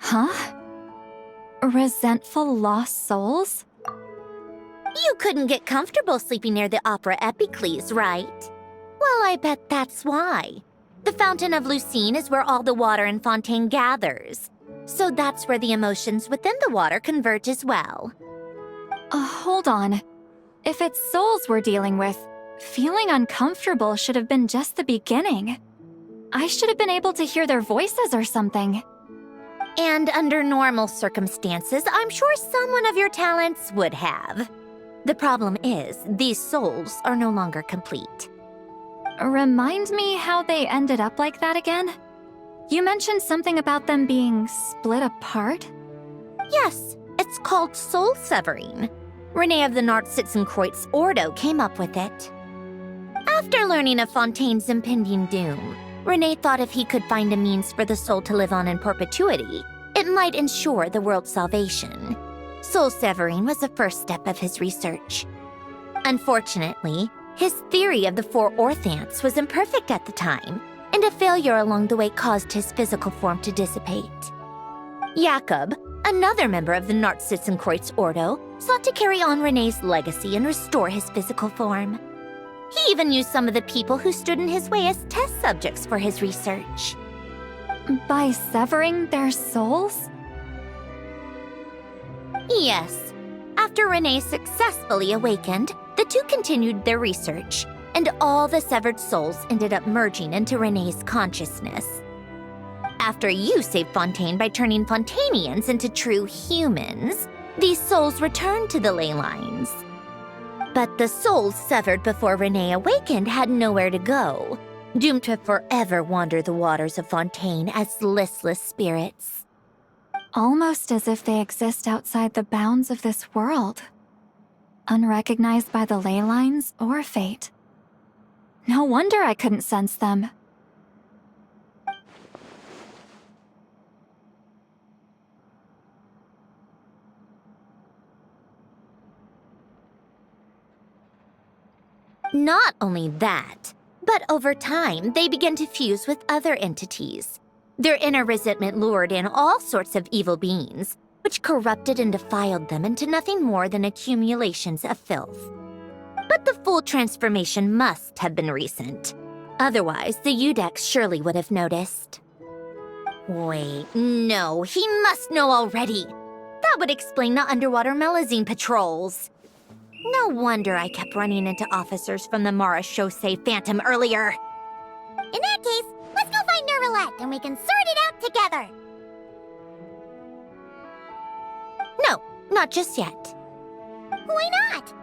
Huh? Resentful lost souls? You couldn't get comfortable sleeping near the Opera Epicles, right? Well, I bet that's why. The Fountain of Lucine is where all the water in Fontaine gathers. So that's where the emotions within the water converge as well. Hold on. If it's souls we're dealing with, feeling uncomfortable should have been just the beginning. I should have been able to hear their voices or something. And under normal circumstances, I'm sure someone of your talents would have. The problem is, these souls are no longer complete. Remind me how they ended up like that again? You mentioned something about them being split apart? Yes, it's called soul severing. Renee of the Nartsitzenkreuz Ordo came up with it. After learning of Fontaine's impending doom, Renee thought if he could find a means for the soul to live on in perpetuity, it might ensure the world's salvation. Soul severing was the first step of his research. Unfortunately, his theory of the four orthants was imperfect at the time, and a failure along the way caused his physical form to dissipate. Jakob, another member of the Nartsitzenkreuz Ordo, sought to carry on Renee's legacy and restore his physical form. He even used some of the people who stood in his way as test subjects for his research. By severing their souls? Yes. After Renee successfully awakened, the two continued their research, and all the severed souls ended up merging into Renee's consciousness. After you saved Fontaine by turning Fontainians into true humans, these souls returned to the ley lines. But the souls severed before Renee awakened had nowhere to go, doomed to forever wander the waters of Fontaine as listless spirits. Almost as if they exist outside the bounds of this world. Unrecognized by the ley lines or fate. No wonder I couldn't sense them. Not only that, but over time, they began to fuse with other entities. Their inner resentment lured in all sorts of evil beings, which corrupted and defiled them into nothing more than accumulations of filth. But the full transformation must have been recent. Otherwise, the Udex surely would have noticed. Wait, no, he must know already. That would explain the underwater melazine patrols. No wonder I kept running into officers from the Mara Chaussee Phantom earlier. In that case, let's go find Nervalette and we can sort it out together. No, not just yet. Why not?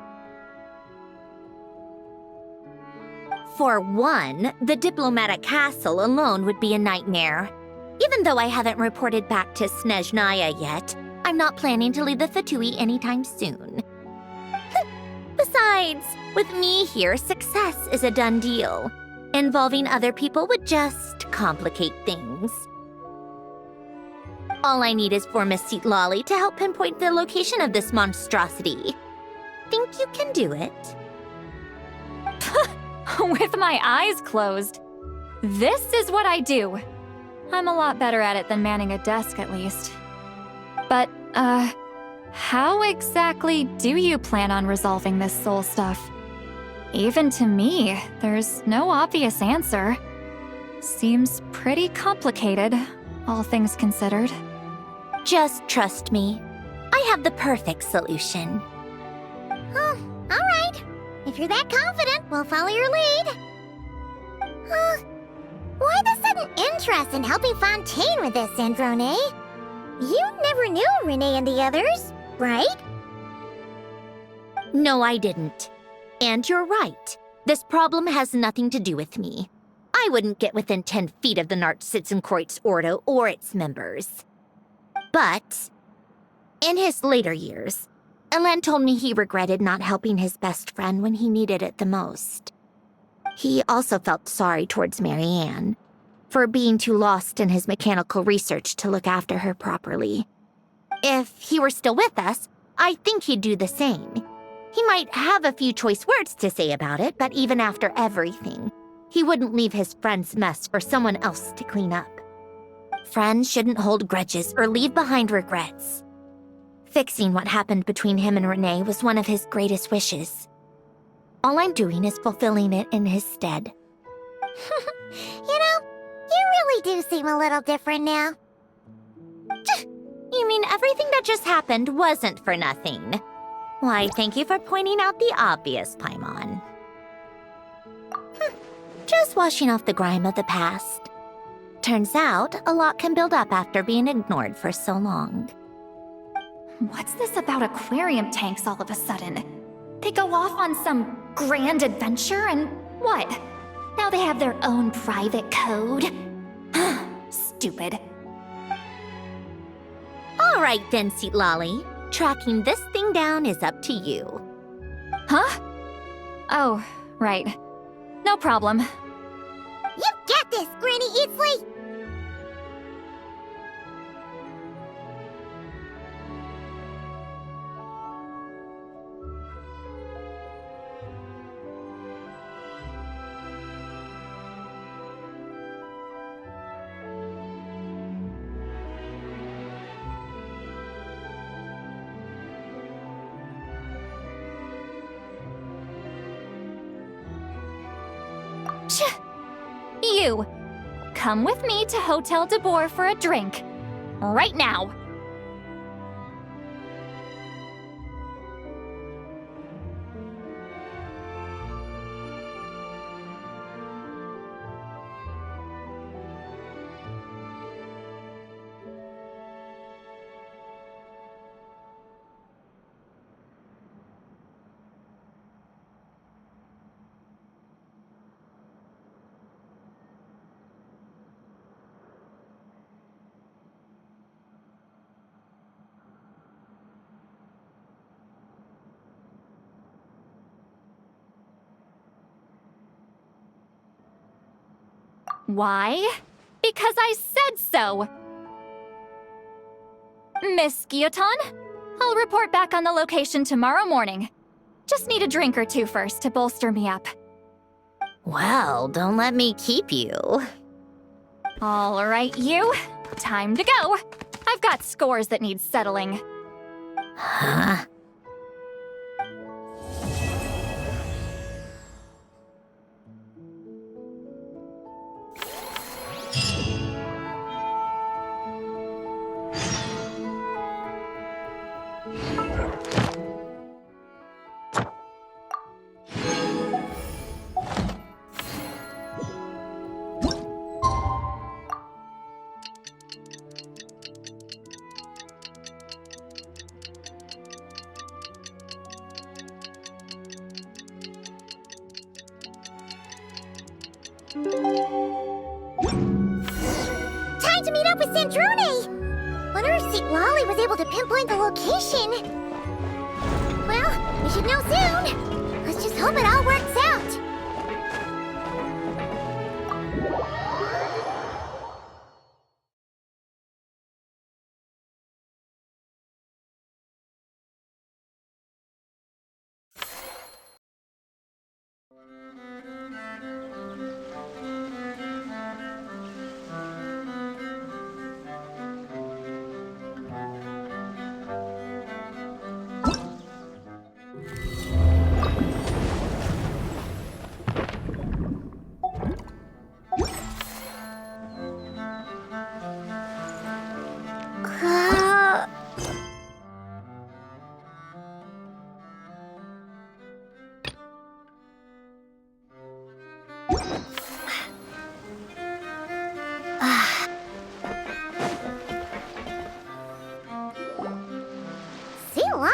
For one, the diplomatic castle alone would be a nightmare. Even though I haven't reported back to Snezhnaya yet, I'm not planning to leave the Fatui anytime soon. Besides, with me here, success is a done deal. Involving other people would just complicate things. All I need is for Miss Lolly to help pinpoint the location of this monstrosity. Think you can do it? With my eyes closed. This is what I do. I'm a lot better at it than manning a desk, at least. But, how exactly do you plan on resolving this soul stuff? Even to me, there's no obvious answer. Seems pretty complicated, all things considered. Just trust me. I have the perfect solution. Oh, alright. If you're that confident, we'll follow your lead. Why the sudden interest in helping Fontaine with this, Androne? You never knew Renee and the others, right? No, I didn't. And you're right. This problem has nothing to do with me. I wouldn't get within 10 feet of the Nartsitzenkreuz Ordo or its members. But, in his later years, Elen told me he regretted not helping his best friend when he needed it the most. He also felt sorry towards Marianne for being too lost in his mechanical research to look after her properly. If he were still with us, I think he'd do the same. He might have a few choice words to say about it, but even after everything, he wouldn't leave his friend's mess for someone else to clean up. Friends shouldn't hold grudges or leave behind regrets. Fixing what happened between him and Renee was one of his greatest wishes. All I'm doing is fulfilling it in his stead. You know, you really do seem a little different now. You mean everything that just happened wasn't for nothing? Why, thank you for pointing out the obvious, Paimon. Just washing off the grime of the past. Turns out, a lot can build up after being ignored for so long. What's this about aquarium tanks all of a sudden? They go off on some grand adventure and what? Now they have their own private code? Stupid. All right then, Lolly. Tracking this thing down is up to you. Huh? Oh, right. No problem. You got this, Granny Eatsley! You! Come with me to Hotel de Boer for a drink. Right now! Why? Because I said so! Miss Guillotin, I'll report back on the location tomorrow morning. Just need a drink or two first to bolster me up. Well, don't let me keep you. All right, you. Time to go. I've got scores that need settling. Huh? Time to meet up with Sandrone! Wonder if St. Lolly was able to pinpoint the location. Well, we should know soon. Let's just hope it all works out.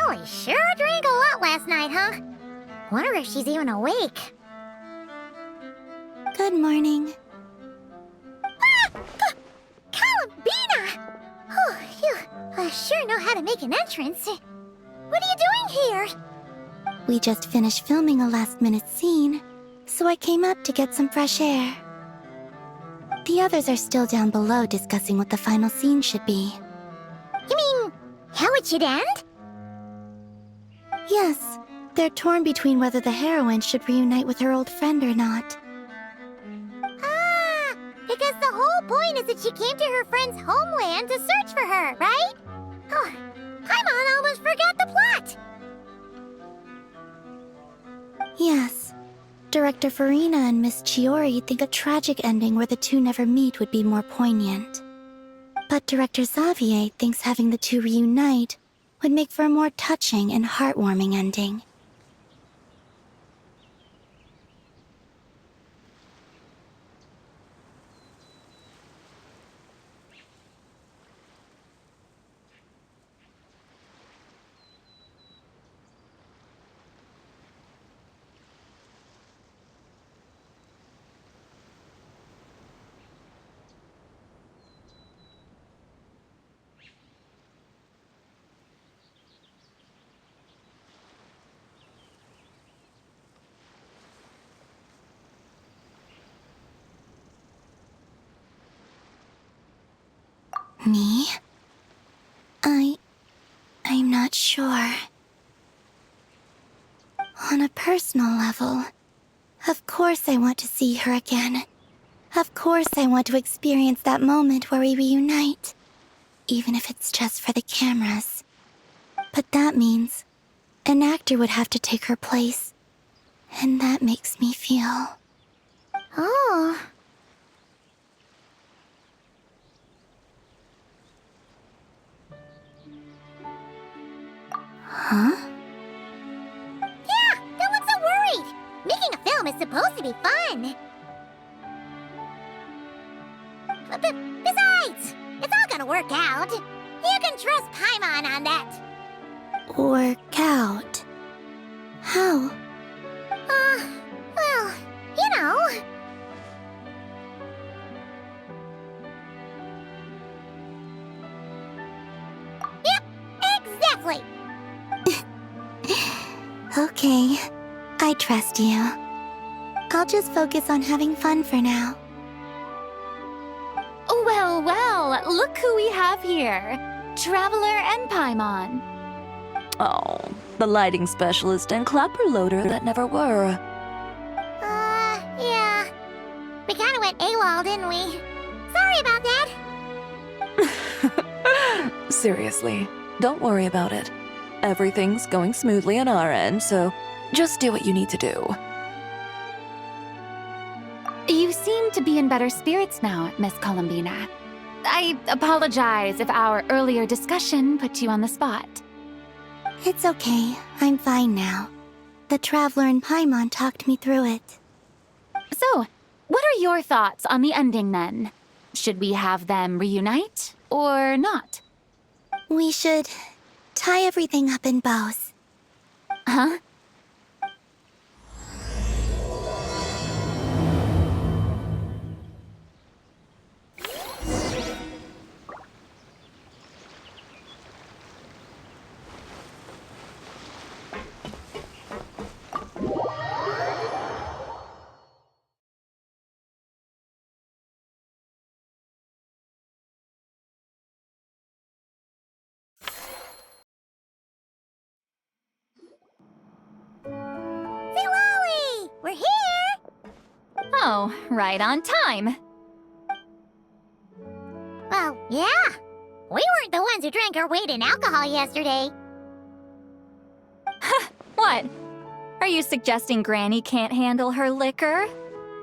Molly sure drank a lot last night, huh? Wonder if she's even awake. Good morning. Columbina! Oh, you sure know how to make an entrance. What are you doing here? We just finished filming a last-minute scene, so I came up to get some fresh air. The others are still down below discussing what the final scene should be. You mean, how it should end? Yes, they're torn between whether the heroine should reunite with her old friend or not. Ah, because the whole point is that she came to her friend's homeland to search for her, right? Oh, Paimon almost forgot the plot. Yes. Director Farina and Miss Chiori think a tragic ending where the two never meet would be more poignant. But Director Xavier thinks having the two reunite would make for a more touching and heartwarming ending. Me? I'm not sure. On a personal level, of course I want to see her again. Of course I want to experience that moment where we reunite, even if it's just for the cameras. But that means an actor would have to take her place, and that makes me feel... Oh. Huh? Yeah, don't look so worried. Making a film is supposed to be fun. Besides, it's all gonna work out. You can trust Paimon on that. Work out? How? Well, you know. Yep, exactly. Okay, I trust you. I'll just focus on having fun for now. Well, well, look who we have here. Traveler and Paimon. Oh, the lighting specialist and clapper loader that never were. Yeah. We kinda went AWOL, didn't we? Sorry about that. Seriously, don't worry about it. Everything's going smoothly on our end, so just do what you need to do. You seem to be in better spirits now, Miss Columbina. I apologize if our earlier discussion put you on the spot. It's okay, I'm fine now. The Traveler and Paimon talked me through it. So, what are your thoughts on the ending then? Should we have them reunite or not? We should tie everything up in bows. Huh? Lolly, we're here. Oh, right on time. Well, yeah. We weren't the ones who drank our weight in alcohol yesterday. What? Are you suggesting Granny can't handle her liquor?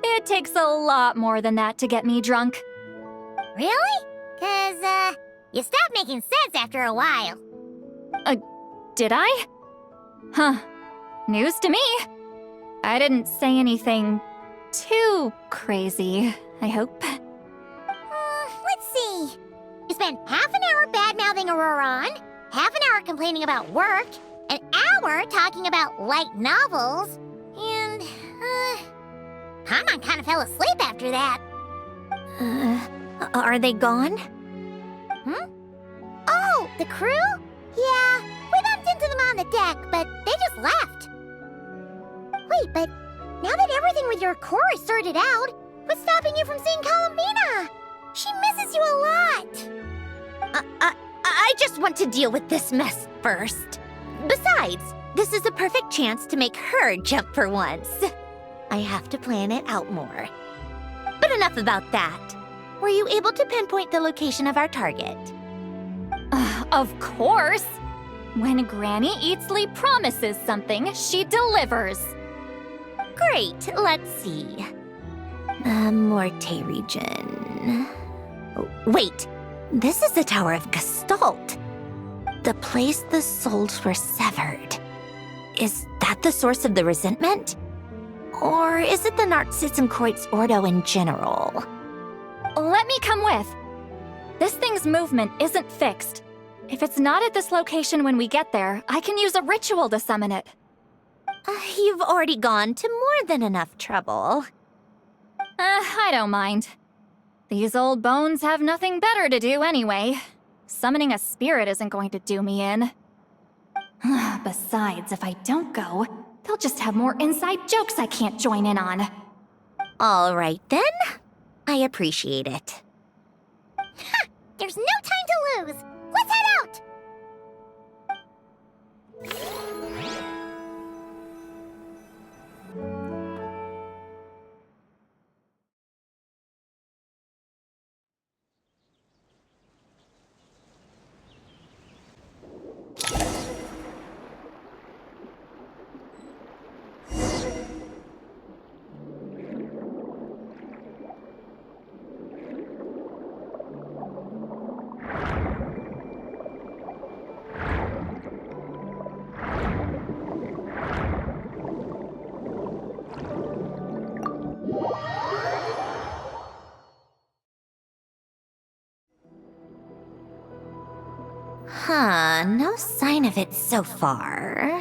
It takes a lot more than that to get me drunk. Really? 'Cause, you stopped making sense after a while. Did I? Huh. News to me. I didn't say anything too crazy, I hope. Let's see. You spent half an hour bad-mouthing Auroron, half an hour complaining about work, an hour talking about light novels, and, Paimon kind of fell asleep after that. Are they gone? Oh, the crew? Yeah, we bumped into them on the deck, but they just left. Wait, but now that everything with your core is sorted out, what's stopping you from seeing Columbina? She misses you a lot. I just want to deal with this mess first. Besides, this is a perfect chance to make her jump for once. I have to plan it out more. But enough about that. Were you able to pinpoint the location of our target? Of course! When Granny Eatsley promises something, she delivers. Great, let's see. Morte region. Oh, wait, this is the Tower of Gestalt. The place the souls were severed. Is that the source of the resentment? Or is it the Narzizenkreuz Ordo in general? Let me come with. This thing's movement isn't fixed. If it's not at this location when we get there, I can use a ritual to summon it. You've already gone to more than enough trouble. I don't mind. These old bones have nothing better to do anyway. Summoning a spirit isn't going to do me in. Besides, if I don't go, they'll just have more inside jokes I can't join in on. All right then. I appreciate it. There's no time to lose. Let's head out. No sign of it so far.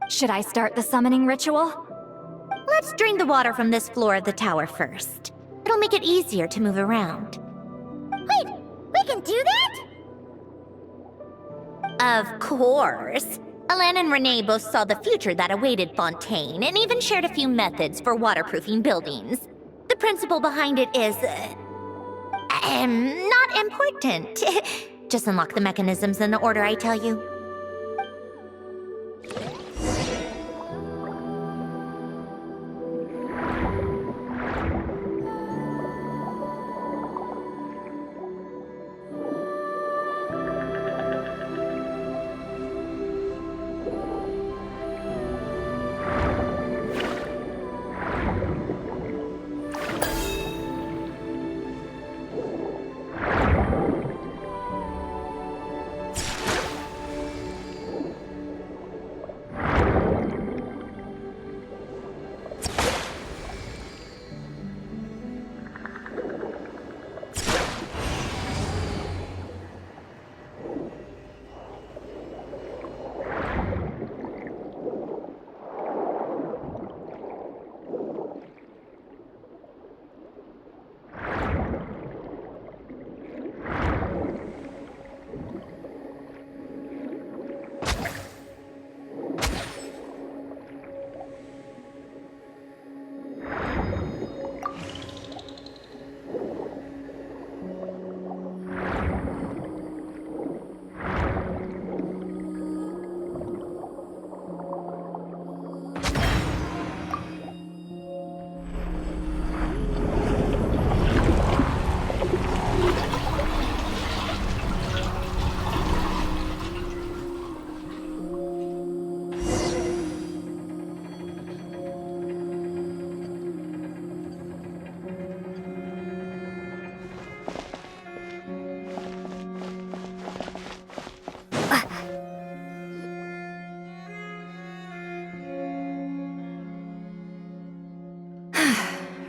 Should I start the summoning ritual? Let's drain the water from this floor of the tower first. It'll make it easier to move around. Wait, we can do that? Of course. Alan and Renee both saw the future that awaited Fontaine and even shared a few methods for waterproofing buildings. The principle behind it is... not important. Just unlock the mechanisms in the order I tell you.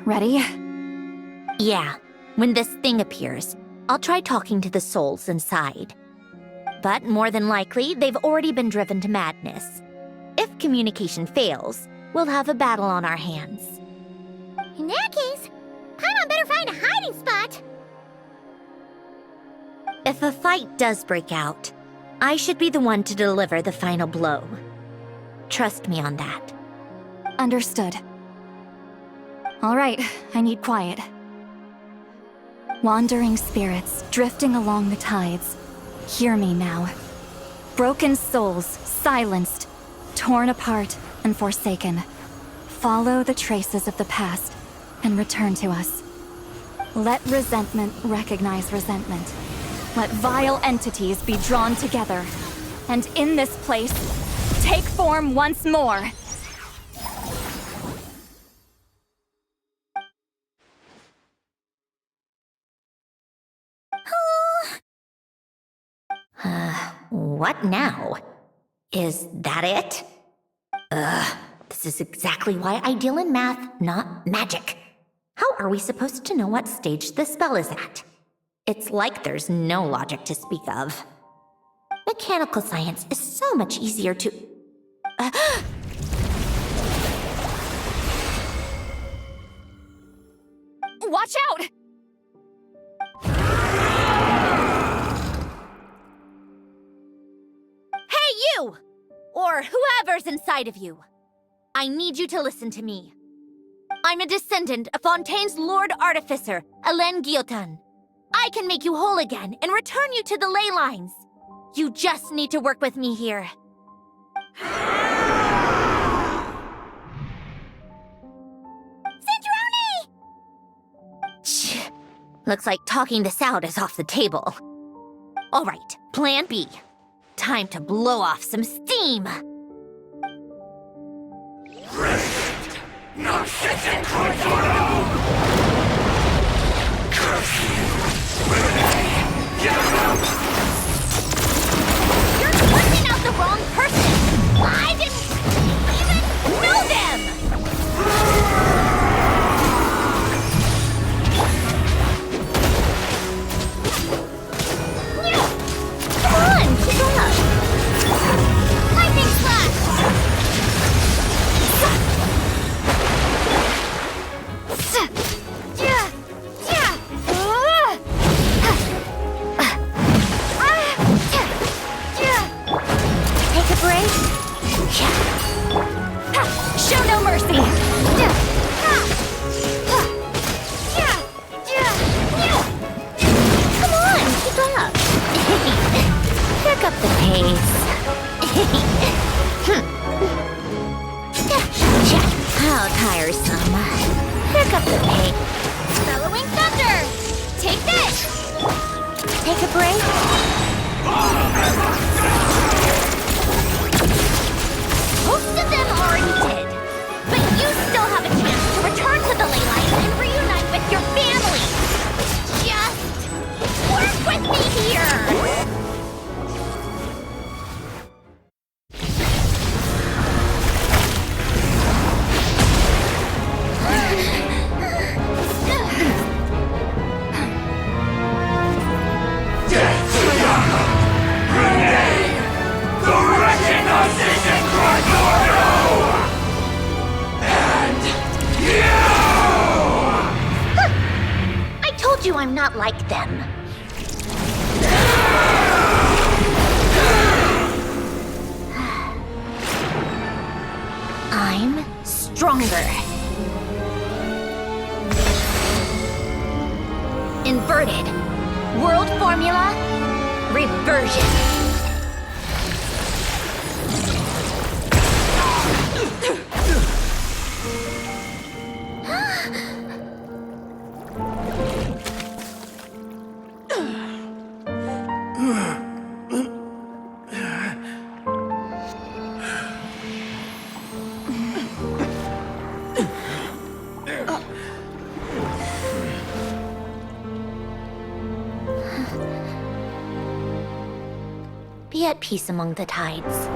Ready? Yeah, when this thing appears, I'll try talking to the souls inside. But more than likely, they've already been driven to madness. If communication fails, we'll have a battle on our hands. In that case, Paimon better find a hiding spot. If a fight does break out, I should be the one to deliver the final blow. Trust me on that. Understood. All right, I need quiet. Wandering spirits drifting along the tides. Hear me now. Broken souls, silenced, torn apart, and forsaken. Follow the traces of the past and return to us. Let resentment recognize resentment. Let vile entities be drawn together. And in this place, take form once more. What now? Is that it? This is exactly why I deal in math, not magic. How are we supposed to know what stage the spell is at? It's like there's no logic to speak of. Mechanical science is so much easier to... Watch out! Hey, you! Or whoever's inside of you. I need you to listen to me. I'm a descendant of Fontaine's Lord Artificer, Hélène Guillotin. I can make you whole again and return you to the ley lines. You just need to work with me here. Centrone! Shh. Looks like talking this out is off the table. All right, plan B. Time to blow off some steam. You're pointing out the wrong person. I didn't even know them. Come on, keep up. Lightning slash. Take a break. Show no mercy! Come on, keep up. Pick up the pace. How tiresome. Pick up the pace. Bellowing thunder! Take this! Take a break. Most of them already did. But you still have a chance to return to the ley lines and reunite with your family. Just work with me here. I told you I'm not like them. I'm stronger. Inverted. World formula. Reversion. Be at peace among the tides.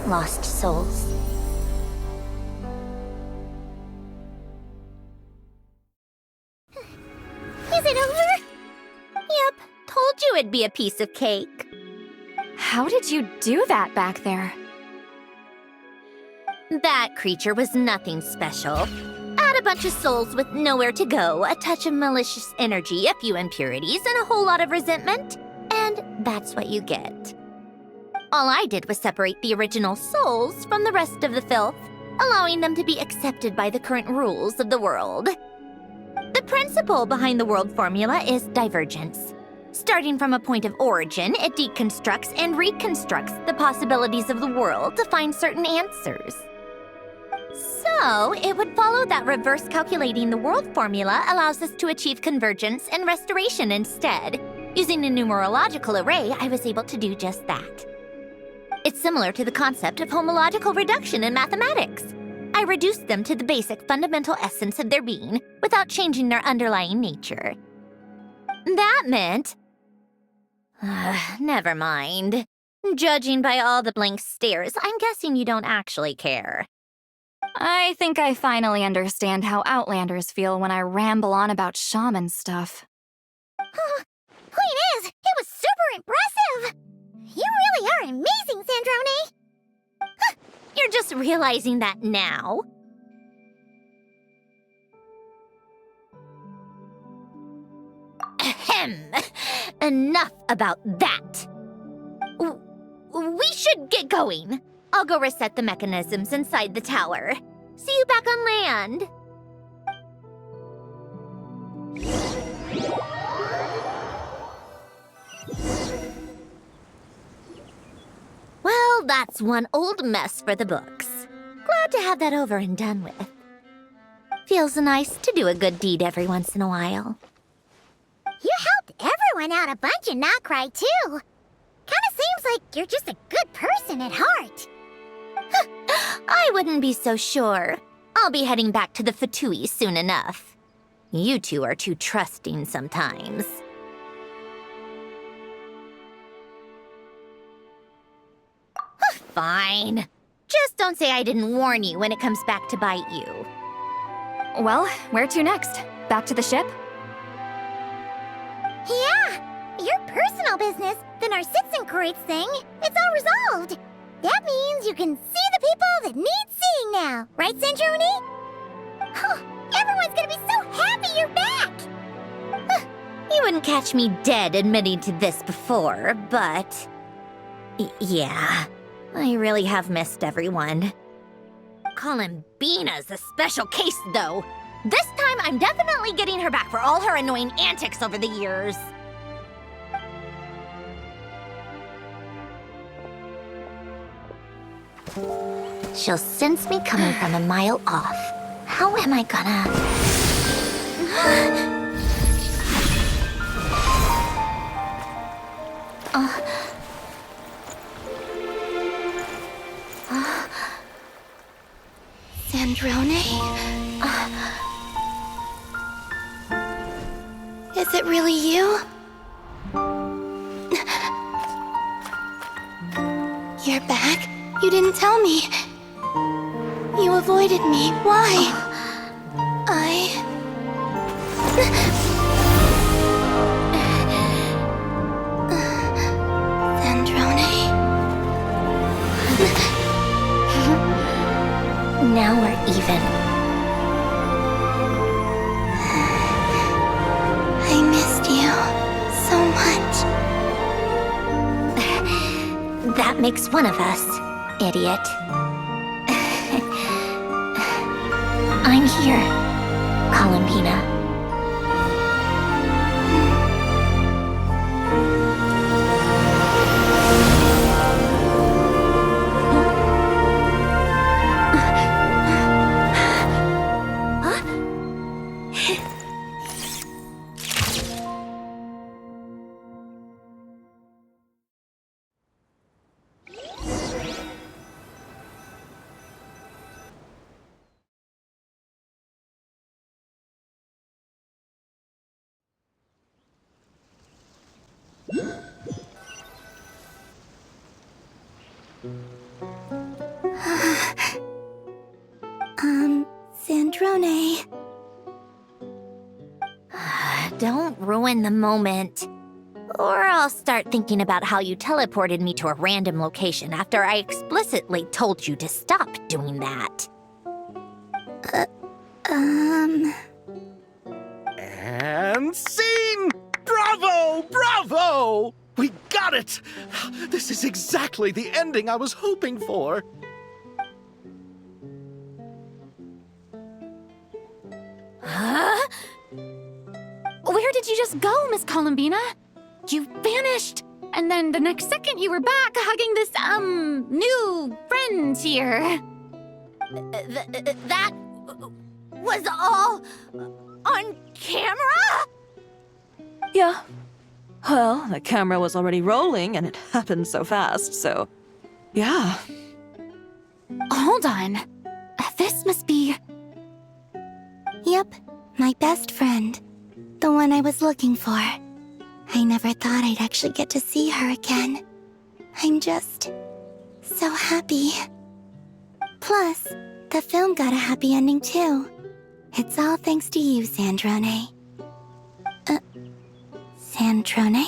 Lost souls. Is it over? Yep, told you it'd be a piece of cake. How did you do that back there? That creature was nothing special. Add a bunch of souls with nowhere to go, a touch of malicious energy, a few impurities, and a whole lot of resentment, and that's what you get. All I did was separate the original souls from the rest of the filth, allowing them to be accepted by the current rules of the world. The principle behind the world formula is divergence. Starting from a point of origin, it deconstructs and reconstructs the possibilities of the world to find certain answers. So, it would follow that reverse calculating the world formula allows us to achieve convergence and restoration instead. Using a numerological array, I was able to do just that. It's similar to the concept of homological reduction in mathematics. I reduced them to the basic fundamental essence of their being without changing their underlying nature. That meant... never mind. Judging by all the blank stares, I'm guessing you don't actually care. I think I finally understand how Outlanders feel when I ramble on about shaman stuff. Point is, it was super impressive! You really are amazing, Sandrone! You're just realizing that now? Ahem. Enough about that. We should get going. I'll go reset the mechanisms inside the tower. See you back on land. Well, that's one old mess for the books. Glad to have that over and done with. Feels nice to do a good deed every once in a while. You helped everyone out a bunch and not cry, too. Kinda seems like you're just a good person at heart. I wouldn't be so sure. I'll be heading back to the Fatui soon enough. You two are too trusting sometimes. Fine. Just don't say I didn't warn you when it comes back to bite you. Well, where to next? Back to the ship? Yeah! Your personal business, the Narcitzenkreuz thing, it's all resolved. That means you can see the people that need seeing now, right, Sandrone? Oh, everyone's gonna be so happy you're back! You wouldn't catch me dead admitting to this before, but... yeah, I really have missed everyone. Calling Bina's a special case, though. This time, I'm definitely getting her back for all her annoying antics over the years. She'll sense me coming from a mile off. How am I gonna... Sandrone? Is it really you? You're back? You didn't tell me. You avoided me. Why? Sandrone? Now we're even. I missed you so much. That makes one of us, idiot. I'm here, Columbina. Sandrone. Don't ruin the moment. Or I'll start thinking about how you teleported me to a random location after I explicitly told you to stop doing that. And scene! Bravo! Bravo! We got it! This is exactly the ending I was hoping for. Huh? Where did you just go, Miss Columbina? You vanished, and then the next second you were back hugging this, new friend here. That was all on camera? Yeah. Well, the camera was already rolling and it happened so fast, so yeah. Hold on. This must be... Yep, my best friend. The one I was looking for. I never thought I'd actually get to see her again. I'm just so happy. Plus, the film got a happy ending too. It's all thanks to you, Sandrone. Sandrone?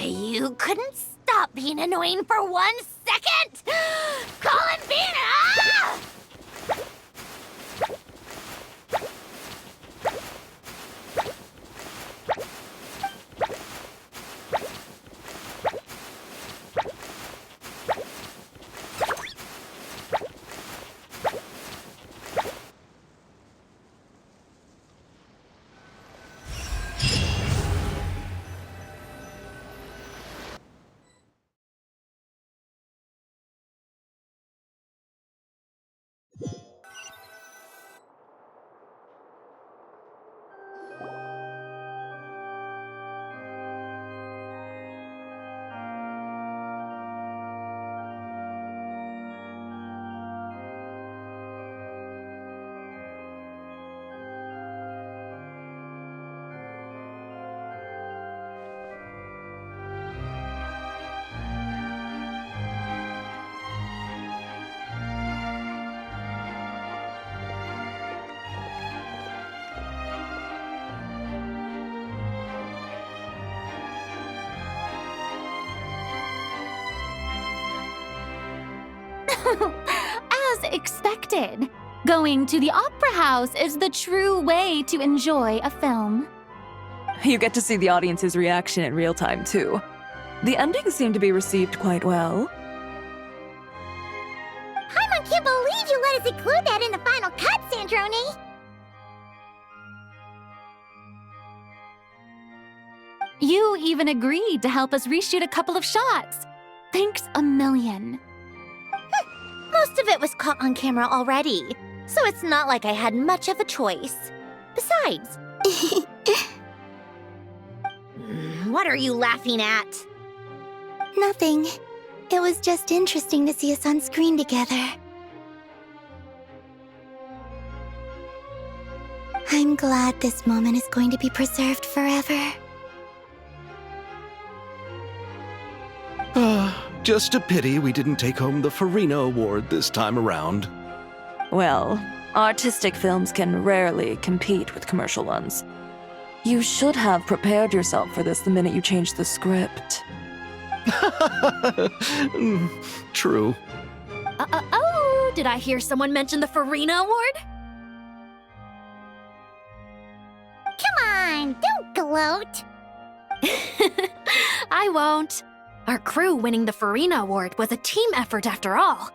You couldn't stop being annoying for 1 second? Columbina! As expected, going to the opera house is the true way to enjoy a film. You get to see the audience's reaction in real time, too. The ending seemed to be received quite well. I can't believe you let us include that in the final cut, Sandrone! You even agreed to help us reshoot a couple of shots. Thanks a million. Most of it was caught on camera already, so it's not like I had much of a choice. Besides... What are you laughing at? Nothing. It was just interesting to see us on screen together. I'm glad this moment is going to be preserved forever. Just a pity we didn't take home the Farina Award this time around. Well, artistic films can rarely compete with commercial ones. You should have prepared yourself for this the minute you changed the script. True. Oh, did I hear someone mention the Farina Award? Come on, don't gloat! I won't. Our crew winning the Farina Award was a team effort after all.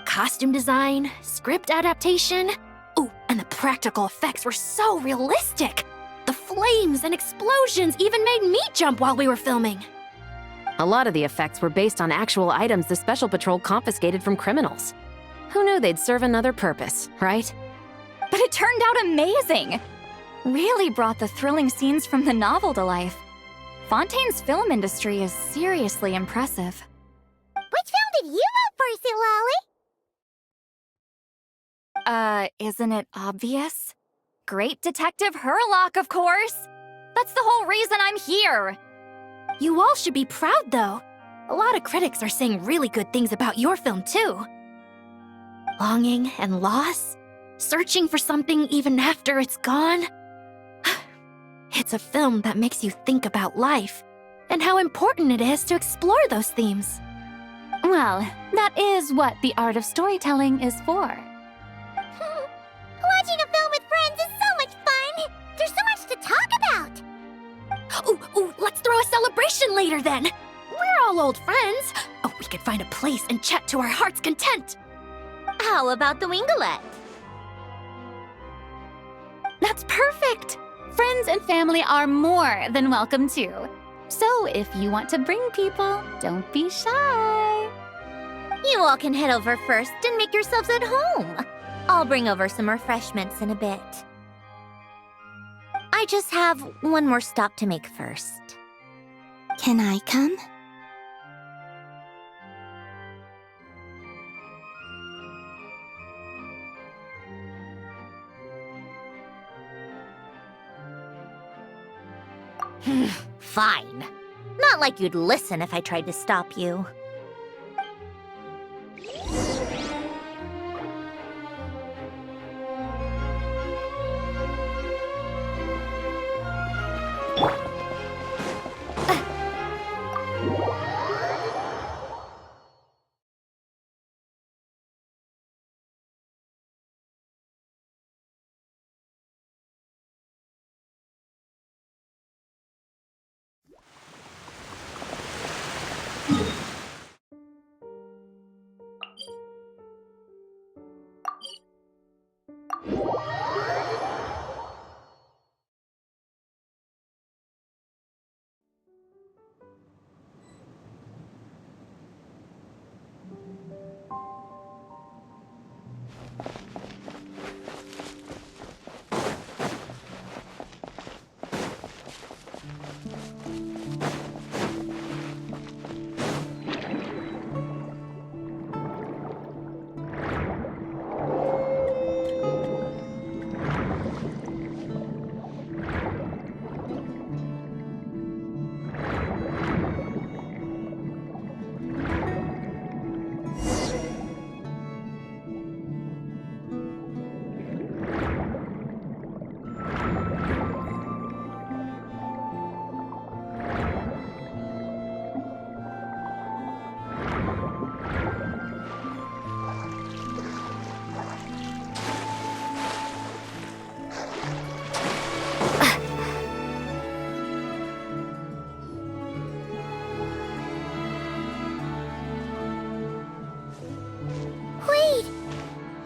Costume design, script adaptation. Ooh, and the practical effects were so realistic. The flames and explosions even made me jump while we were filming. A lot of the effects were based on actual items the Special Patrol confiscated from criminals. Who knew they'd serve another purpose, right? But it turned out amazing. Really brought the thrilling scenes from the novel to life. Fontaine's film industry is seriously impressive. Which film did you vote for, Silali? Isn't it obvious? Great Detective Herlock, of course! That's the whole reason I'm here! You all should be proud, though. A lot of critics are saying really good things about your film, too. Longing and loss? Searching for something even after it's gone? It's a film that makes you think about life and how important it is to explore those themes. Well, that is what the art of storytelling is for. Watching a film with friends is so much fun! There's so much to talk about! Ooh, let's throw a celebration later then. We're all old friends. Oh, we could find a place and chat to our heart's content. How about the Wingalette? That's perfect! Friends and family are more than welcome too. So if you want to bring people, don't be shy. You all can head over first and make yourselves at home. I'll bring over some refreshments in a bit. I just have one more stop to make first. Can I come? Fine. Not like you'd listen if I tried to stop you.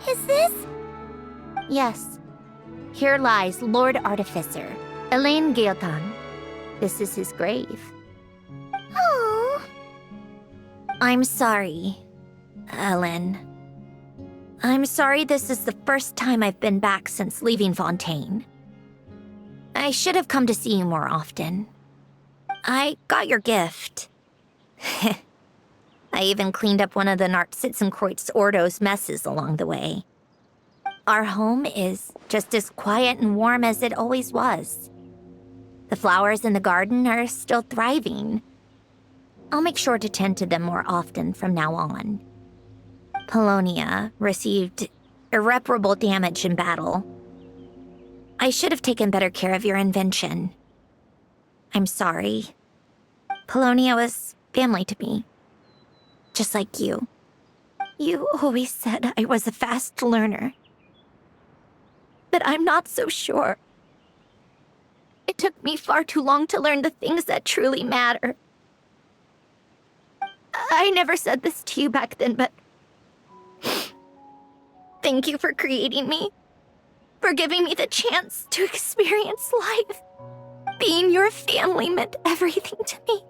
Is this? Yes. Here lies Lord Artificer, Elaine Gaeltan. This is his grave. Oh. I'm sorry, Ellen. I'm sorry this is the first time I've been back since leaving Fontaine. I should have come to see you more often. I got your gift. I even cleaned up one of the Nartsitzenkreuz Ordo's messes along the way. Our home is just as quiet and warm as it always was. The flowers in the garden are still thriving. I'll make sure to tend to them more often from now on. Polonia received irreparable damage in battle. I should have taken better care of your invention. I'm sorry. Polonia was family to me. Just like you. You always said I was a fast learner. But I'm not so sure. It took me far too long to learn the things that truly matter. I never said this to you back then, but thank you for creating me. For giving me the chance to experience life. Being your family meant everything to me.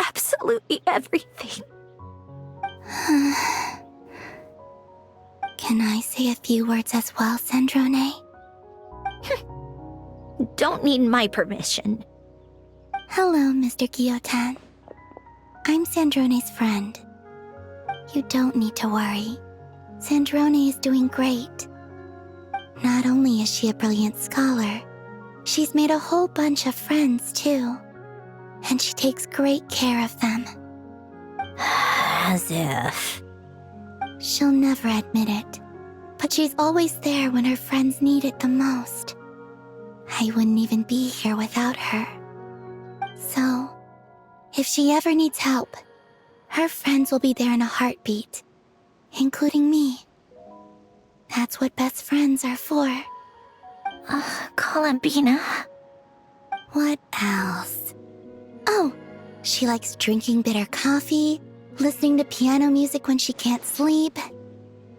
Absolutely everything. Can I say a few words as well, Sandrone? Don't need my permission. Hello, Mr. Guillotin. I'm Sandrone's friend. You don't need to worry. Sandrone is doing great. Not only is she a brilliant scholar, she's made a whole bunch of friends, too. And she takes great care of them. As if. She'll never admit it, but she's always there when her friends need it the most. I wouldn't even be here without her. So, if she ever needs help, her friends will be there in a heartbeat, including me. That's what best friends are for. Columbina. What else? Oh, she likes drinking bitter coffee, listening to piano music when she can't sleep.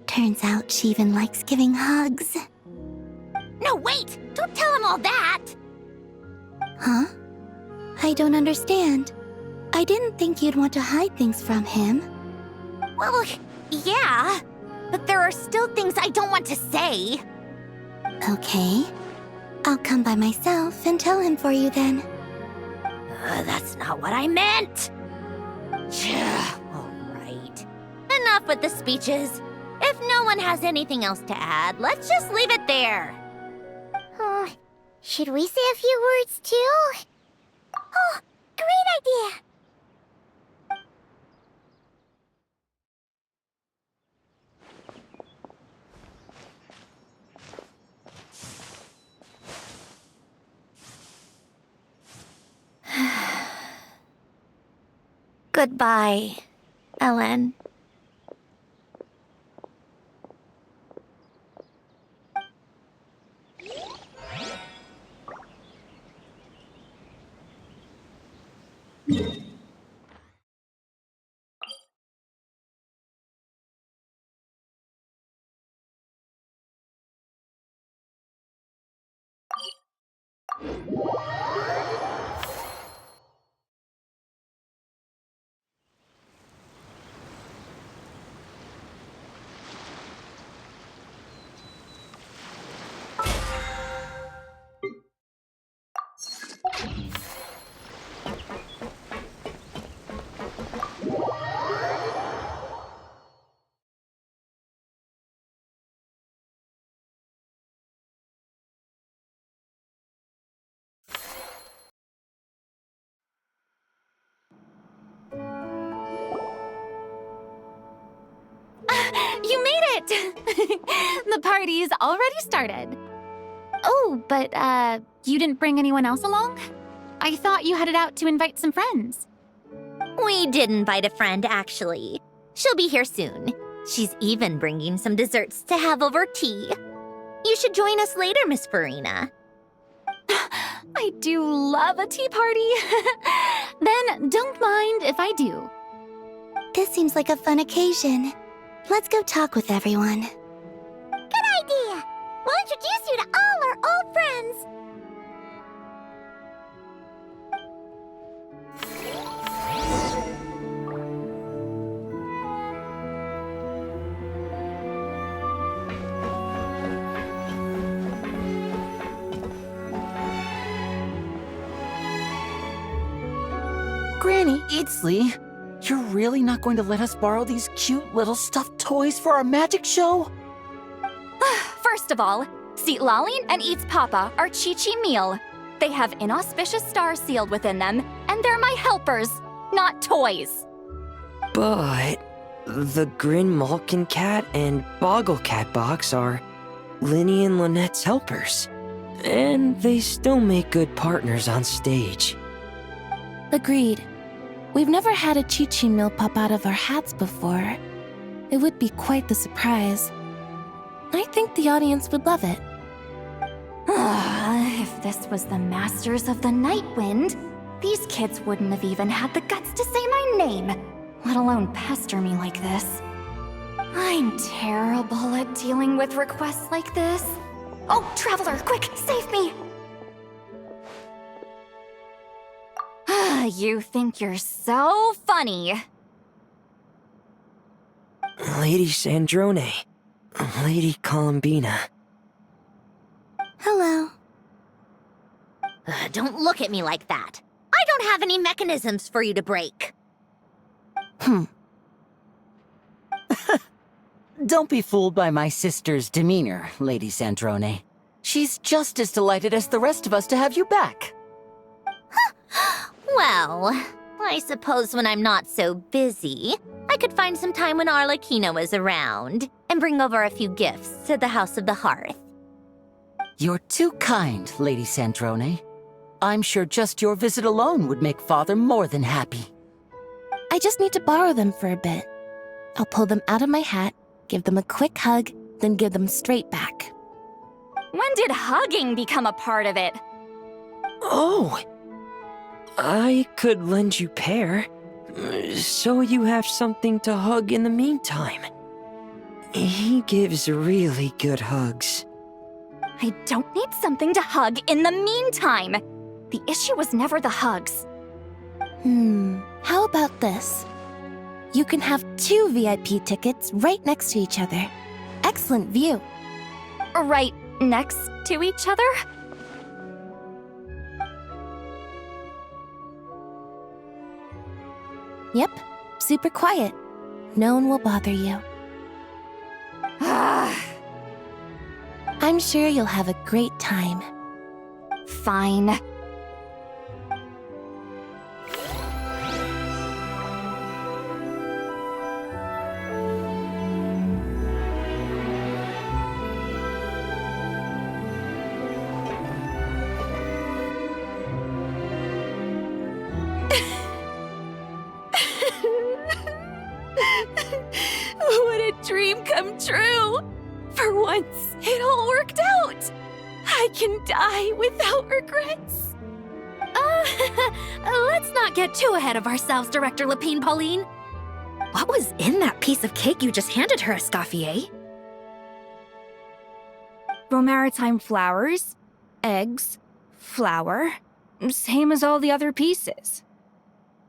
Turns out she even likes giving hugs. No, wait! Don't tell him all that! Huh? I don't understand. I didn't think you'd want to hide things from him. Well, yeah, but there are still things I don't want to say. Okay. I'll come by myself and tell him for you then. That's not what I meant. All right. Enough with the speeches. If no one has anything else to add, let's just leave it there. Should we say a few words too? Oh, great idea! Goodbye, Ellen. You made it! The party's already started. Oh, but, you didn't bring anyone else along? I thought you headed out to invite some friends. We did invite a friend, actually. She'll be here soon. She's even bringing some desserts to have over tea. You should join us later, Miss Farina. I do love a tea party. Then don't mind if I do. This seems like a fun occasion. Let's go talk with everyone. Good idea! We'll introduce you to all our old friends! Granny Eatsley, you're really not going to let us borrow these cute little stuffed toys for our magic show? First of all, Seat Laline and Eats Papa are Chi-Chi meal. They have inauspicious stars sealed within them, and they're my helpers, not toys. But the Grin Malkin Cat and Boggle Cat box are Linny and Lynette's helpers. And they still make good partners on stage. Agreed. We've never had a Chi-Chi meal pop out of our hats before. It would be quite the surprise. I think the audience would love it. If this was the Masters of the Night Wind, these kids wouldn't have even had the guts to say my name, let alone pester me like this. I'm terrible at dealing with requests like this. Oh, Traveler, quick, save me! You think you're so funny. Lady Sandrone, Lady Columbina. Hello. Don't look at me like that. I don't have any mechanisms for you to break. Don't be fooled by my sister's demeanor, Lady Sandrone. She's just as delighted as the rest of us to have you back. Well, I suppose when I'm not so busy, I could find some time when Arlecchino is around and bring over a few gifts to the House of the Hearth. You're too kind, Lady Sandrone. I'm sure just your visit alone would make Father more than happy. I just need to borrow them for a bit. I'll pull them out of my hat, give them a quick hug, then give them straight back. When did hugging become a part of it? Oh! I could lend you Pear, so you have something to hug in the meantime. He gives really good hugs. I don't need something to hug in the meantime. The issue was never the hugs. How about this? You can have 2 VIP tickets right next to each other. Excellent view. Right next to each other? Yep, super quiet. No one will bother you. I'm sure you'll have a great time. Fine. What a dream come true! For once, it all worked out! I can die without regrets. Let's not get too ahead of ourselves, Director Lapine Pauline. What was in that piece of cake you just handed her, Escoffier? Bromaritime flowers, eggs, flour, same as all the other pieces.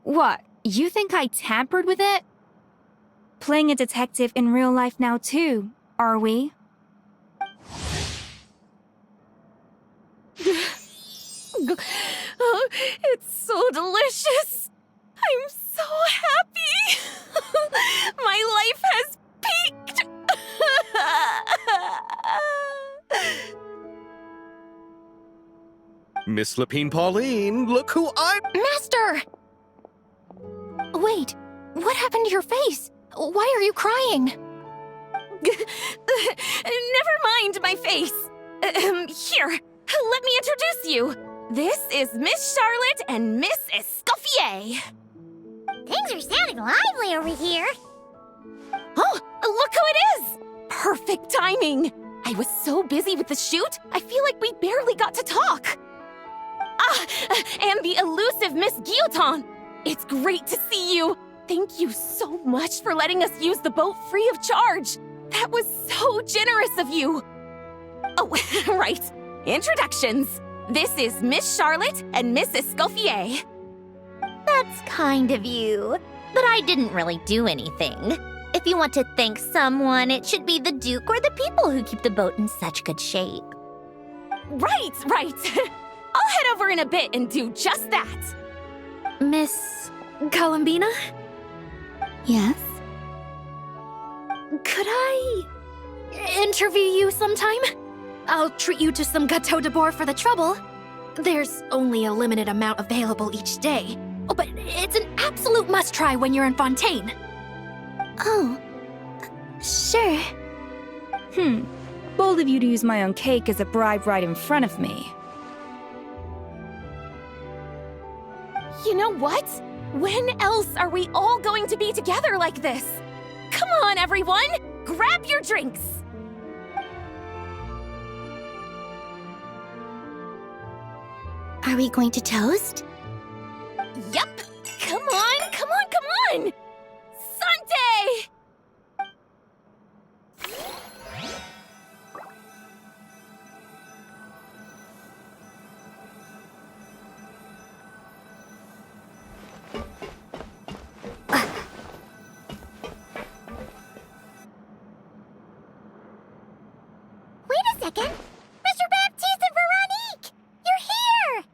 What, you think I tampered with it? Playing a detective in real life now too, are we? Oh, it's so delicious. I'm so happy. My life has peaked. Miss Lapine Pauline, look who I'm... Master! Wait, what happened to your face? Why are you crying? Never mind my face. Here, let me introduce you. This is Miss Charlotte and Miss Escoffier. Things are sounding lively over here. Oh, look who it is! Perfect timing. I was so busy with the shoot, I feel like we barely got to talk. And the elusive Miss Guillotin. It's great to see you. Thank you so much for letting us use the boat free of charge. That was so generous of you. Oh, right. Introductions. This is Miss Charlotte and Miss Escoffier. That's kind of you. But I didn't really do anything. If you want to thank someone, it should be the Duke or the people who keep the boat in such good shape. Right. I'll head over in a bit and do just that. Miss Columbina? Yes? Could I interview you sometime? I'll treat you to some gâteau de bord for the trouble. There's only a limited amount available each day. Oh, but it's an absolute must-try when you're in Fontaine. Oh, sure. Bold of you to use my own cake as a bribe right in front of me. You know what? When else are we all going to be together like this? Come on, everyone! Grab your drinks! Are we going to toast? Yup! Come on! Sante! Wait a second. Mr. Baptiste and Veronique! You're here!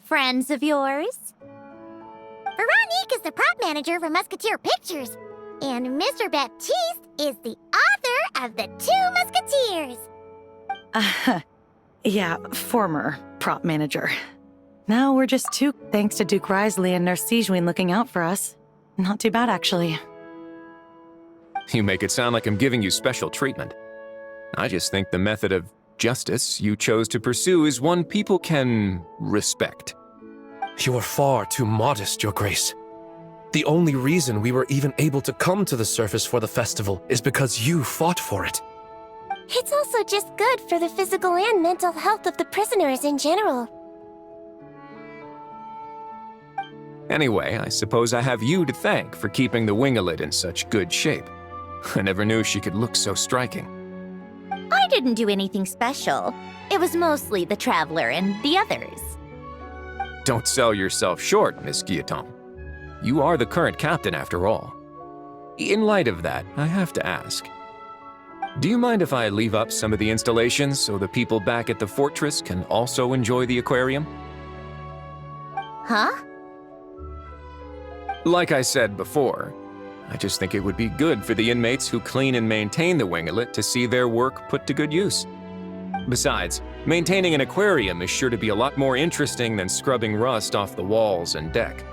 Friends of yours? Veronique is the prop manager for Musketeer Pictures, and Mr. Baptiste is the author of The Two Musketeers. Yeah, former prop manager. Now we're just two, thanks to Duke Risley and Nurse Sigewin looking out for us. Not too bad, actually. You make it sound like I'm giving you special treatment. I just think the method of justice you chose to pursue is one people can respect. You are far too modest, Your Grace. The only reason we were even able to come to the surface for the festival is because you fought for it. It's also just good for the physical and mental health of the prisoners in general. Anyway, I suppose I have you to thank for keeping the winglet in such good shape. I never knew she could look so striking. I didn't do anything special. It was mostly the Traveler and the others. Don't sell yourself short, Miss Guillotin. You are the current captain after all. In light of that, I have to ask. Do you mind if I leave up some of the installations so the people back at the fortress can also enjoy the aquarium? Huh? Like I said before, I just think it would be good for the inmates who clean and maintain the winglet to see their work put to good use. Besides, maintaining an aquarium is sure to be a lot more interesting than scrubbing rust off the walls and deck.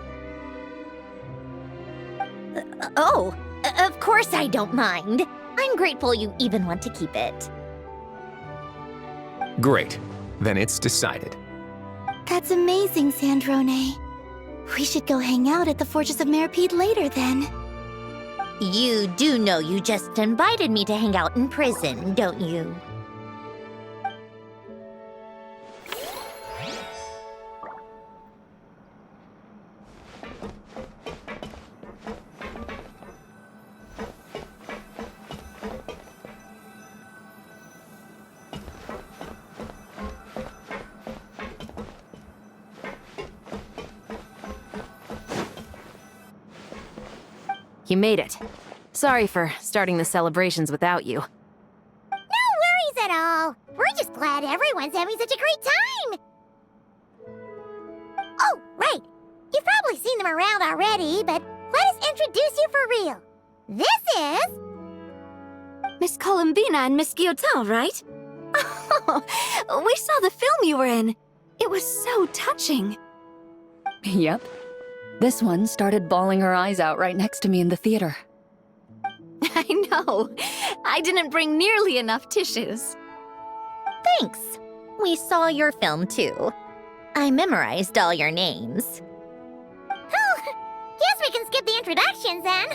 Of course I don't mind. I'm grateful you even want to keep it. Great. Then it's decided. That's amazing, Sandrone. We should go hang out at the Fortress of Meripede later then. You do know you just invited me to hang out in prison, don't you? You made it. Sorry for starting the celebrations without you. No worries at all. We're just glad everyone's having such a great time. Oh, right. You've probably seen them around already, but let us introduce you for real. This is... Miss Columbina and Miss Guillotin, right? Oh, we saw the film you were in. It was so touching. Yep. This one started bawling her eyes out right next to me in the theater. I know. I didn't bring nearly enough tissues. Thanks. We saw your film too. I memorized all your names. Oh, guess we can skip the introductions then.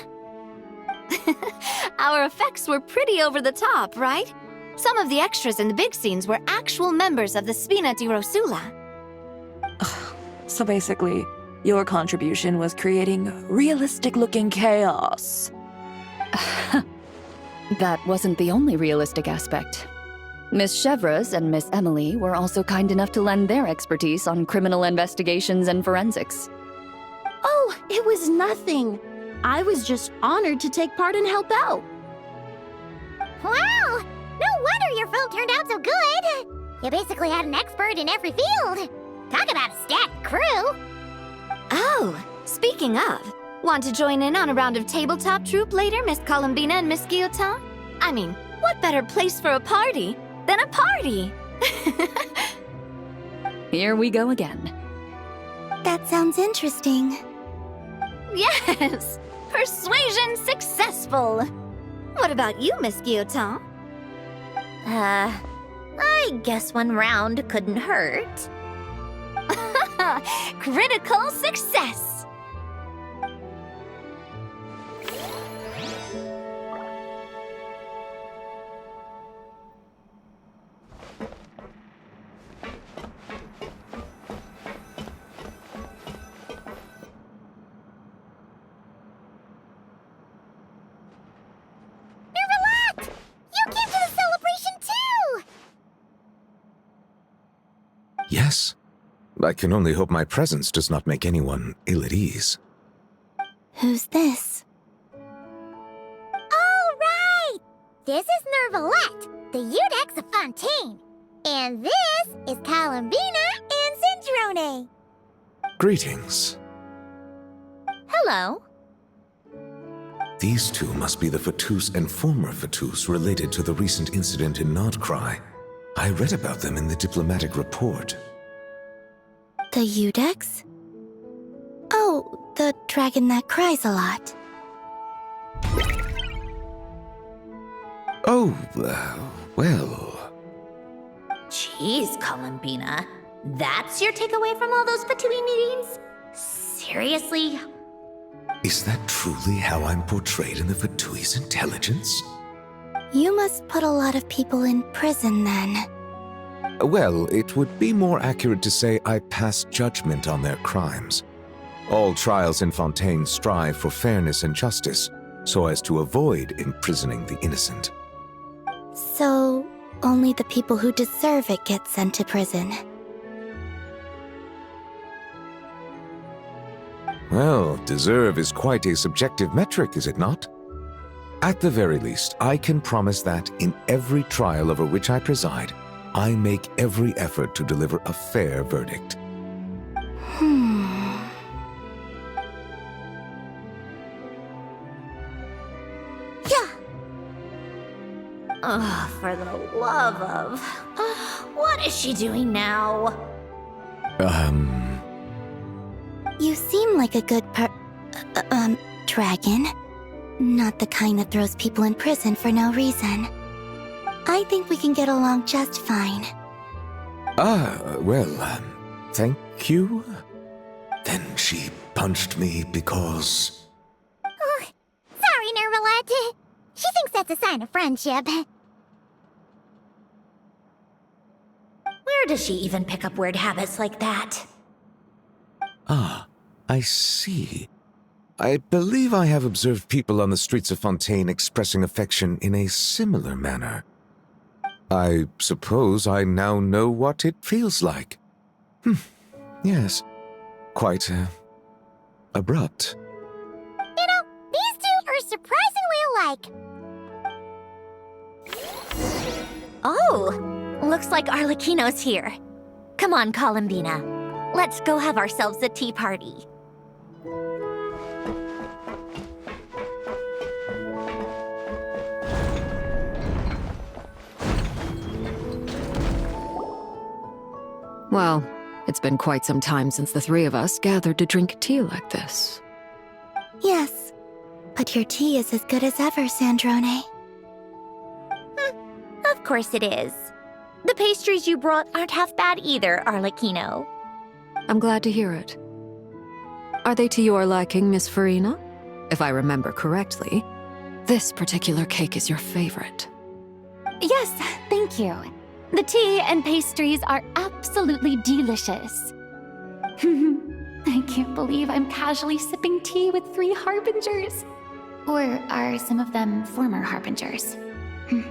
Our effects were pretty over the top, right? Some of the extras in the big scenes were actual members of the Spina di Rosula. So basically, your contribution was creating realistic-looking chaos. That wasn't the only realistic aspect. Miss Chevres and Miss Emily were also kind enough to lend their expertise on criminal investigations and forensics. Oh, it was nothing. I was just honored to take part and help out. Wow! No wonder your film turned out so good. You basically had an expert in every field. Talk about a stacked crew. Oh, speaking of, want to join in on a round of tabletop troupe later, Miss Columbina and Miss Guillotin? I mean, what better place for a party than a party? Here we go again. That sounds interesting. Yes! Persuasion successful! What about you, Miss Guillotin? I guess one round couldn't hurt. Critical success! Yes. I can only hope my presence does not make anyone ill at ease. Who's this? All right! This is Nervalette, the Eudex of Fontaine. And this is Columbina and Cendrone. Greetings. Hello. These two must be the Fatus and former Fatus related to the recent incident in Nodcry. I read about them in the diplomatic report. The Eudex? Oh, the dragon that cries a lot. Oh, well... Jeez, Columbina. That's your takeaway from all those Fatui meetings? Seriously? Is that truly how I'm portrayed in the Fatui's intelligence? You must put a lot of people in prison then. Well, it would be more accurate to say I pass judgment on their crimes. All trials in Fontaine strive for fairness and justice, so as to avoid imprisoning the innocent. So, only the people who deserve it get sent to prison. Well, deserve is quite a subjective metric, is it not? At the very least, I can promise that in every trial over which I preside, I make every effort to deliver a fair verdict. Ugh, for the love of... what is she doing now? You seem like a good dragon. Not the kind that throws people in prison for no reason. I think we can get along just fine. Well, thank you. Then she punched me because... Oh, sorry, Nervalette. She thinks that's a sign of friendship. Where does she even pick up weird habits like that? Ah, I see. I believe I have observed people on the streets of Fontaine expressing affection in a similar manner. I suppose I now know what it feels like. Yes, quite, abrupt. You know, these two are surprisingly alike. Oh, looks like Arlecchino's here. Come on, Columbina. Let's go have ourselves a tea party. Well, it's been quite some time since the three of us gathered to drink tea like this. Yes, but your tea is as good as ever, Sandrone. Of course it is. The pastries you brought aren't half bad either, Arlecchino. I'm glad to hear it. Are they to your liking, Miss Farina? If I remember correctly, this particular cake is your favorite. Yes, thank you. The tea and pastries are absolutely delicious. I can't believe I'm casually sipping tea with 3 harbingers. Or are some of them former harbingers? Who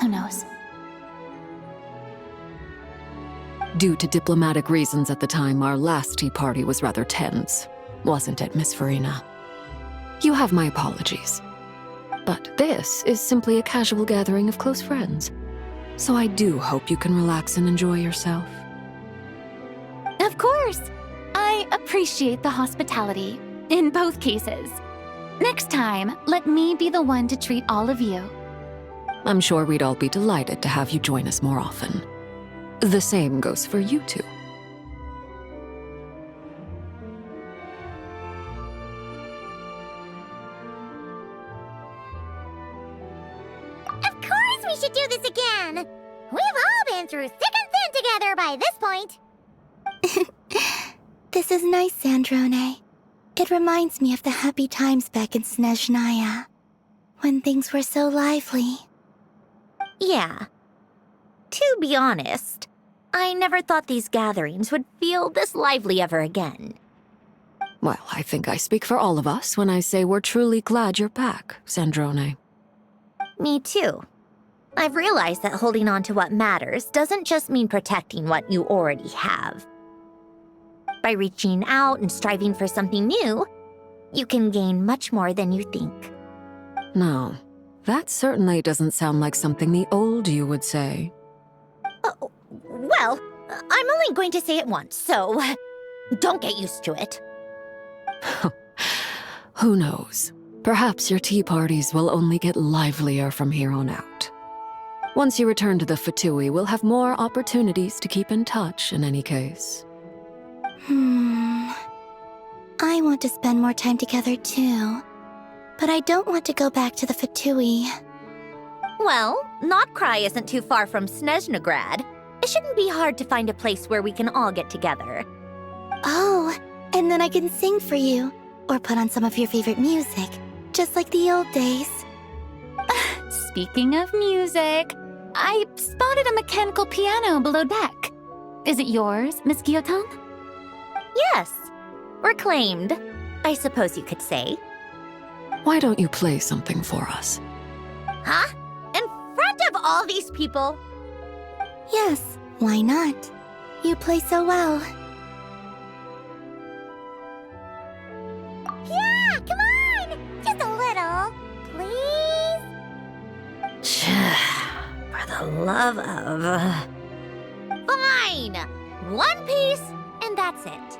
knows? Due to diplomatic reasons at the time, our last tea party was rather tense, wasn't it, Miss Farina? You have my apologies. But this is simply a casual gathering of close friends. So I do hope you can relax and enjoy yourself. Of course! I appreciate the hospitality, in both cases. Next time, let me be the one to treat all of you. I'm sure we'd all be delighted to have you join us more often. The same goes for you two. Of course we should do this again! We've all been through thick and thin together by this point. This is nice, Sandrone. It reminds me of the happy times back in Snezhnaya, when things were so lively. Yeah. To be honest, I never thought these gatherings would feel this lively ever again. Well, I think I speak for all of us when I say we're truly glad you're back, Sandrone. Me too. I've realized that holding on to what matters doesn't just mean protecting what you already have. By reaching out and striving for something new, you can gain much more than you think. No, that certainly doesn't sound like something the old you would say. Well, I'm only going to say it once, so don't get used to it. Who knows? Perhaps your tea parties will only get livelier from here on out. Once you return to the Fatui, we'll have more opportunities to keep in touch in any case. I want to spend more time together too. But I don't want to go back to the Fatui. Well, Notcry isn't too far from Snezhnegrad. It shouldn't be hard to find a place where we can all get together. Oh, and then I can sing for you, or put on some of your favorite music, just like the old days. Speaking of music, I spotted a mechanical piano below deck. Is it yours, Miss Guillotin? Yes. Reclaimed, I suppose you could say. Why don't you play something for us? Huh? In front of all these people? Yes, why not? You play so well. Yeah, come on! Just a little, please? For the love of... Fine! One piece, and that's it.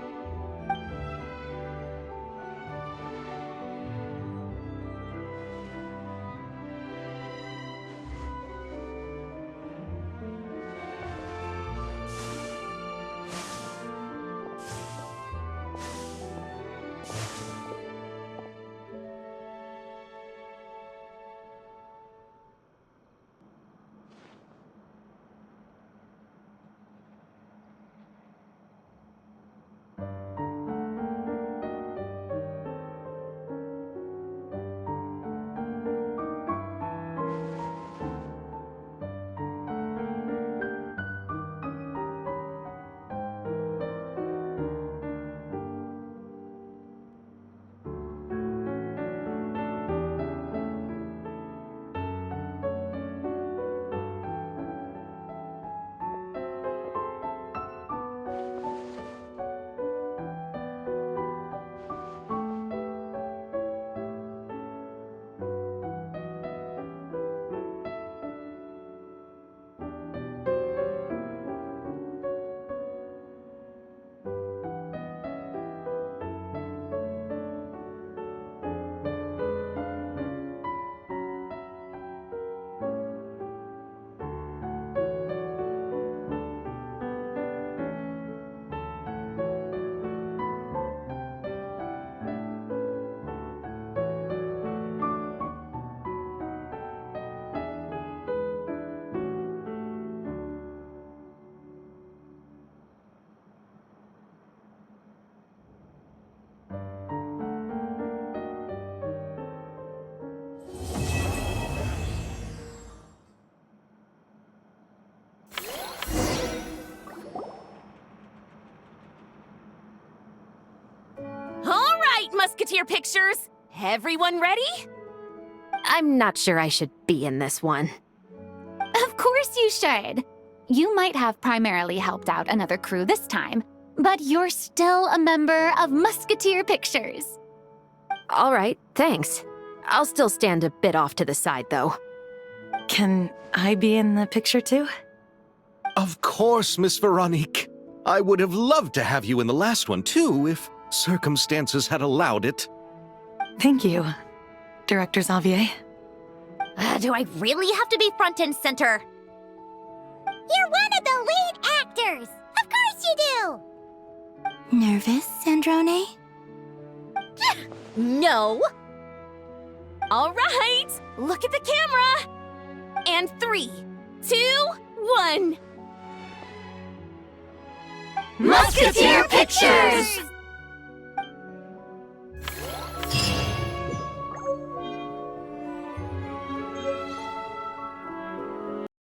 Musketeer pictures. Everyone ready? I'm not sure I should be in this one. Of course you should. You might have primarily helped out another crew this time, but you're still a member of Musketeer Pictures. All right, thanks. I'll still stand a bit off to the side, though. Can I be in the picture too? Of course, Miss Veronique. I would have loved to have you in the last one too, if circumstances had allowed it. Thank you, Director Xavier. Do I really have to be front and center? You're one of the lead actors! Of course you do! Nervous, Sandrone? No! All right, look at the camera! And 3, 2, 1... Musketeer Pictures!